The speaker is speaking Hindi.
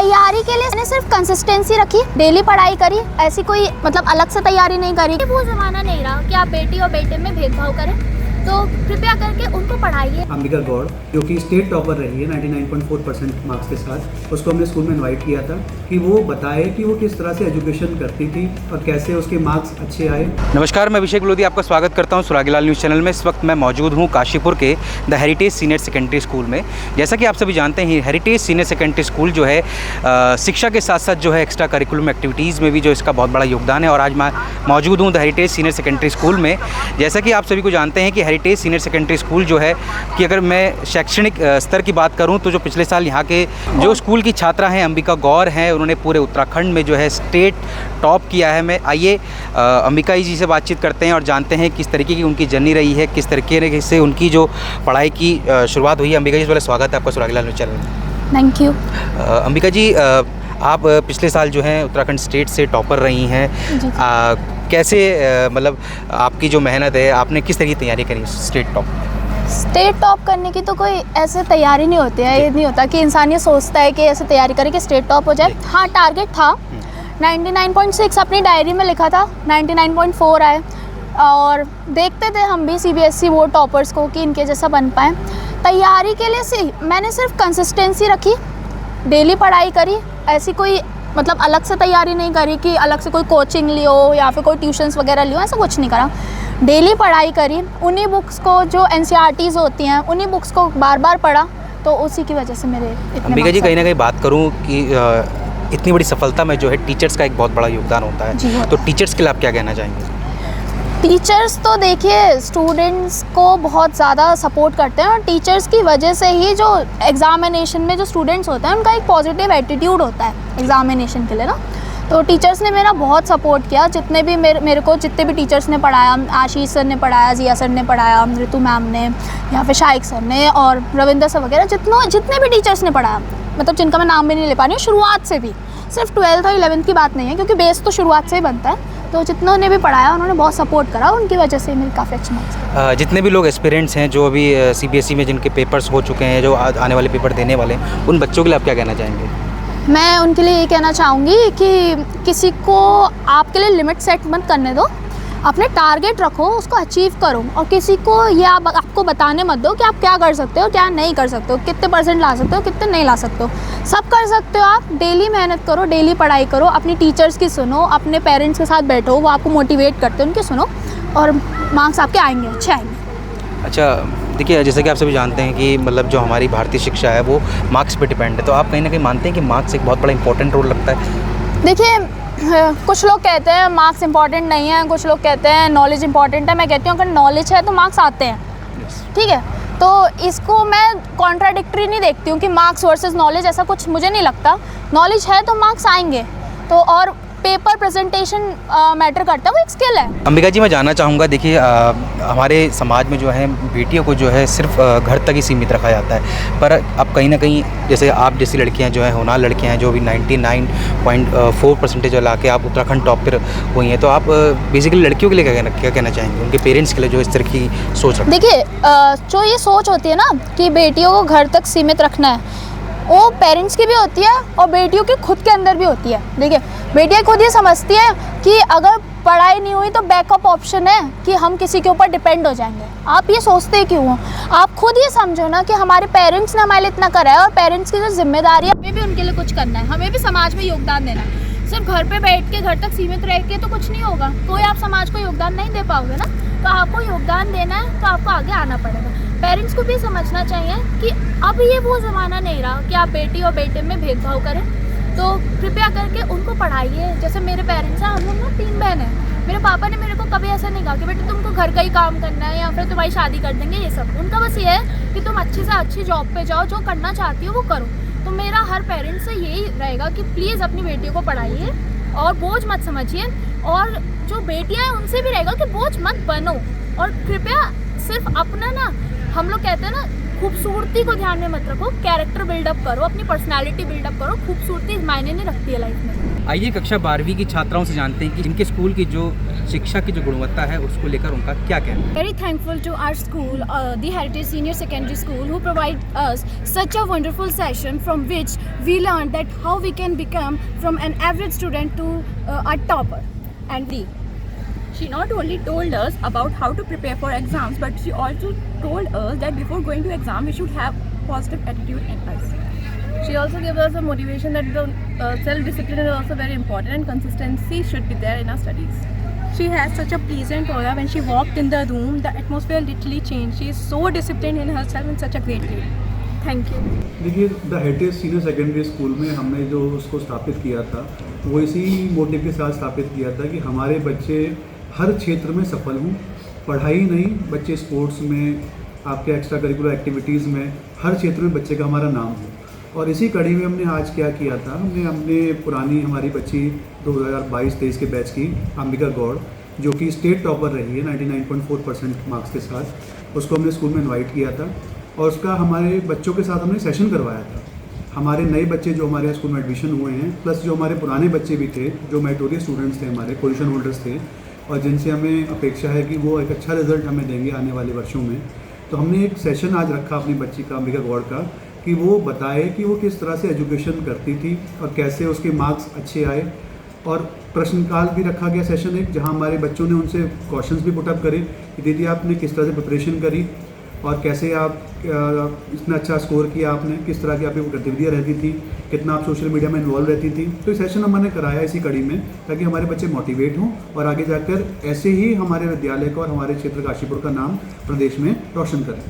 तैयारी के लिए मैंने सिर्फ कंसिस्टेंसी रखी, डेली पढ़ाई करी, ऐसी कोई मतलब अलग से तैयारी नहीं करी। वो ज़माना नहीं रहा कि आप बेटी और बेटे में भेदभाव करें, तो कृपया करके उनको पढ़ाइए। अंबिका गौड़ जो कि स्टेट टॉपर रही है 99.4% मार्क्स के साथ, उसको हमने स्कूल में इनवाइट किया था कि वो बताए कि वो किस तरह से एजुकेशन करती थी और कैसे उसके मार्क्स अच्छे आए। नमस्कार, मैं अभिषेक लोधी आपका स्वागत करता हूं सुरागीलाल न्यूज़ चैनल में। इस वक्त मैं मौजूद हूं काशीपुर के the heritage senior secondary school में। जैसा कि आप सभी जानते हैं, हेरिटेज सीनियर सेकेंडरी स्कूल जो है शिक्षा के साथ साथ जो है एक्स्ट्रा करिकुलम एक्टिविटीज़ में भी जो इसका बहुत बड़ा योगदान है। और आज मैं मौजूद हूँ the heritage senior secondary school में। जैसा कि आप सभी को जानते हैं कि हेरिटेज सीनियर सेकेंडरी स्कूल जो है कि अगर मैं शैक्षणिक स्तर की बात करूं तो जो पिछले साल यहाँ के जो स्कूल की छात्रा हैं अंबिका गौड़ हैं, उन्होंने पूरे उत्तराखंड में जो है स्टेट टॉप किया है। मैं आइए अंबिका जी से बातचीत करते हैं और जानते हैं किस तरीके की उनकी जर्नी रही है, किस तरीके से उनकी जो पढ़ाई की शुरुआत हुई है। अंबिका जी पहले स्वागत है आपका सुरागीलाल न्यूज़ चैनल में। Thank you. अंबिका जी, आप पिछले साल जो है उत्तराखंड स्टेट से टॉपर रही हैं। कैसे मतलब आपकी जो मेहनत है, आपने किस तरह की तैयारी करी स्टेट टॉप करने की? तो कोई ऐसे तैयारी नहीं होती है। ये नहीं होता कि इंसान ये सोचता है कि ऐसे तैयारी करे कि स्टेट टॉप हो जाए। हाँ, टारगेट था 99.6 अपनी डायरी में लिखा था, 99.4 आए। और देखते थे हम भी CBSE बोर्ड टॉपर्स को कि इनके जैसा बन पाए। तैयारी के लिए मैंने सिर्फ कंसिस्टेंसी रखी, डेली पढ़ाई करी, ऐसी कोई मतलब अलग से तैयारी नहीं करी कि अलग से कोई कोचिंग लियो या फिर कोई ट्यूशन्स वगैरह लियो, ऐसा कुछ नहीं करा। डेली पढ़ाई करी, उन्हीं बुक्स को जो NCERTs होती हैं उन्हीं बुक्स को बार बार पढ़ा, तो उसी की वजह से मेरे अंबिका जी, कहीं ना कहीं बात करूं कि इतनी बड़ी सफलता में जो है टीचर्स का एक बहुत बड़ा योगदान होता है। तो टीचर्स के लिए आप क्या कहना चाहेंगे? टीचर्स तो देखिए स्टूडेंट्स को बहुत ज़्यादा सपोर्ट करते हैं और टीचर्स की वजह से ही जो एग्ज़ामिनेशन में जो स्टूडेंट्स होते हैं उनका एक पॉजिटिव एटीट्यूड होता है एग्ज़ामिनेशन के लिए ना। तो टीचर्स ने मेरा बहुत सपोर्ट किया। जितने भी मेरे को जितने भी टीचर्स ने पढ़ाया, आशीष सर ने पढ़ाया, जिया सर ने पढ़ाया, ऋतु मैम ने या फिर शाइक सर ने और रविंदर सर वगैरह, जितने भी टीचर्स ने पढ़ाया, मतलब जिनका मैं नाम भी नहीं ले पा रही हूँ, शुरुआत से भी, सिर्फ 12th और 11th की बात नहीं है क्योंकि बेस तो शुरुआत से ही बनता है। तो जितनों ने भी पढ़ाया उन्होंने बहुत सपोर्ट करा, उनकी वजह से मेरे काफ़ी अच्छे मार्क्स। जितने भी लोग एस्पिरेंट्स हैं जो अभी CBSE में जिनके पेपर्स हो चुके हैं, जो आने वाले पेपर देने वाले हैं, उन बच्चों के लिए आप क्या कहना चाहेंगे? मैं उनके लिए ये कहना चाहूँगी कि किसी को आपके लिए लिमिट सेट मत करने दो, अपने टारगेट रखो, उसको अचीव करो और किसी को ये आपको बताने मत दो कि आप क्या कर सकते हो, क्या नहीं कर सकते हो, कितने % ला सकते हो, कितने नहीं ला सकते हो। सब कर सकते हो आप। डेली मेहनत करो, डेली पढ़ाई करो, अपनी टीचर्स की सुनो, अपने पेरेंट्स के साथ बैठो, वो आपको मोटिवेट करते हैं, उनकी सुनो और मार्क्स आपके आएंगे, अच्छे आएंगे। अच्छा, देखिए जैसे कि आप सभी जानते हैं कि मतलब जो हमारी भारतीय शिक्षा है वो मार्क्स पे डिपेंड है। तो आप कहीं ना कहीं मानते हैं कि मार्क्स एक बहुत बड़ा इंपॉर्टेंट रोल लगता है? देखिए, कुछ लोग कहते हैं मार्क्स इंपॉर्टेंट नहीं है, कुछ लोग कहते हैं नॉलेज इंपॉर्टेंट है। मैं कहती हूँ अगर नॉलेज है तो मार्क्स आते हैं, ठीक है। तो इसको मैं कॉन्ट्राडिक्टरी नहीं देखती हूँ कि मार्क्स वर्सेस नॉलेज, ऐसा कुछ मुझे नहीं लगता। नॉलेज है तो मार्क्स आएंगे। तो और पेपर प्रेजेंटेशन मैटर करता है, वो एक स्किल है। अंबिका जी, मैं जानना चाहूँगा, देखिए हमारे समाज में जो है बेटियों को जो है सिर्फ घर तक ही सीमित रखा जाता है। पर अब कहीं ना कहीं जैसे आप जैसी लड़कियां जो हैं, होनहार लड़कियां हैं जो अभी 99.4% जो ला के आप उत्तराखंड टॉप पर हुई हैं, तो आप बेसिकली लड़कियों के लिए क्या कहना चाहेंगे, उनके पेरेंट्स के लिए जो इस तरह की सोच रखते हैं? देखिए, जो ये सोच होती है ना कि बेटियों को घर तक सीमित रखना है, वो पेरेंट्स की भी होती है और बेटियों की खुद के अंदर भी होती है। देखिए, बेटियाँ खुद ये समझती है कि अगर पढ़ाई नहीं हुई तो बैकअप ऑप्शन है कि हम किसी के ऊपर डिपेंड हो जाएंगे। आप ये सोचते क्यों हो? आप खुद ये समझो ना कि हमारे पेरेंट्स ने हमारे लिए इतना करा है और पेरेंट्स की जो जिम्मेदारी है, हमें भी उनके लिए कुछ करना है, हमें भी समाज में योगदान देना है। सिर्फ घर पे बैठ के, घर तक सीमित रह के तो कुछ नहीं होगा। कोई आप समाज को योगदान नहीं दे पाओगे ना। तो आपको योगदान देना है तो आपको आगे आना पड़ेगा। पेरेंट्स को भी समझना चाहिए कि अब ये वो ज़माना नहीं रहा कि आप बेटी और बेटे में भेदभाव करें। तो कृपया करके उनको पढ़ाइए। जैसे मेरे पेरेंट्स हैं, हम लोग ना 3 बहन हैं। मेरे पापा ने मेरे को कभी ऐसा नहीं कहा कि बेटे तुमको घर का ही काम करना है या फिर तुम्हारी शादी कर देंगे, ये सब। उनका बस ये है कि तुम अच्छी से अच्छी जॉब पे जाओ, जो करना चाहती हो वो करो। तो मेरा हर पेरेंट्स से यही रहेगा कि प्लीज़ अपनी बेटियों को पढ़ाइए और बोझ मत समझिए। और जो बेटियाँ हैं उनसे भी रहेगा कि बोझ मत बनो। और कृपया सिर्फ अपना ना, हम लोग कहते हैं ना खूबसूरती को ध्यान में मत रखो, कैरेक्टर बिल्डअप करो, अपनी पर्सनालिटी बिल्डअप करो। खूबसूरती मायने नहीं रखती है लाइफ में। आइए कक्षा 12वीं की छात्राओं से जानते हैं कि इनके स्कूल की जो शिक्षा की जो गुणवत्ता है उसको लेकर उनका क्या कहना है। Very thankful to our school, the Heritage Senior Secondary School, who provide us such a wonderful session from which we learned that how we can become from an average student to a topper. And She not only told us about how to prepare for exams, but she also told us that before going to exam, we should have positive attitude and us. She also gave us a motivation that the self-discipline is also very important and consistency should be there in our studies. She has such a pleasant aura. When she walked in the room, the atmosphere literally changed. She is so disciplined in herself and such a great lady. Thank you. देखिए, the heritage senior secondary school में हमने जो उसको स्थापित किया था वो इसी मोटिव के साथ स्थापित किया था कि हमारे बच्चे हर क्षेत्र में सफल हों। पढ़ाई नहीं, बच्चे स्पोर्ट्स में, आपके एक्स्ट्रा करिकुलर एक्टिविटीज़ में, हर क्षेत्र में बच्चे का हमारा नाम हो। और इसी कड़ी में हमने आज क्या किया था, हमने पुरानी हमारी बच्ची 2022-23 के बैच की अंबिका गौड़, जो कि स्टेट टॉपर रही है 99.4% मार्क्स के साथ, उसको हमने स्कूल में इनवाइट किया था और उसका हमारे बच्चों के साथ हमने सेशन करवाया था। हमारे नए बच्चे जो हमारे स्कूल में एडमिशन हुए हैं, प्लस जो हमारे पुराने बच्चे भी थे, जो मेरिटोरियस स्टूडेंट्स थे, हमारे पोजीशन होल्डर्स थे और जिनसे हमें अपेक्षा है कि वो एक अच्छा रिजल्ट हमें देंगे आने वाले वर्षों में। तो हमने एक सेशन आज रखा अपनी बच्ची का, अंबिका गौड़ का, कि वो बताए कि वो किस तरह से एजुकेशन करती थी और कैसे उसके मार्क्स अच्छे आए। और प्रश्नकाल भी रखा गया सेशन एक, जहां हमारे बच्चों ने उनसे क्वेश्चंस भी पुटअप करे कि दीदी आपने किस तरह से प्रिपरेशन करी और कैसे आप इतना अच्छा स्कोर किया, आपने किस तरह की आपकी गतिविधियाँ रहती थी, कितना आप सोशल मीडिया में इन्वॉल्व रहती थी। तो ये सेशन हमने कराया इसी कड़ी में ताकि हमारे बच्चे मोटिवेट हों और आगे जाकर ऐसे ही हमारे विद्यालय का और हमारे क्षेत्र काशीपुर का नाम प्रदेश में रोशन करें।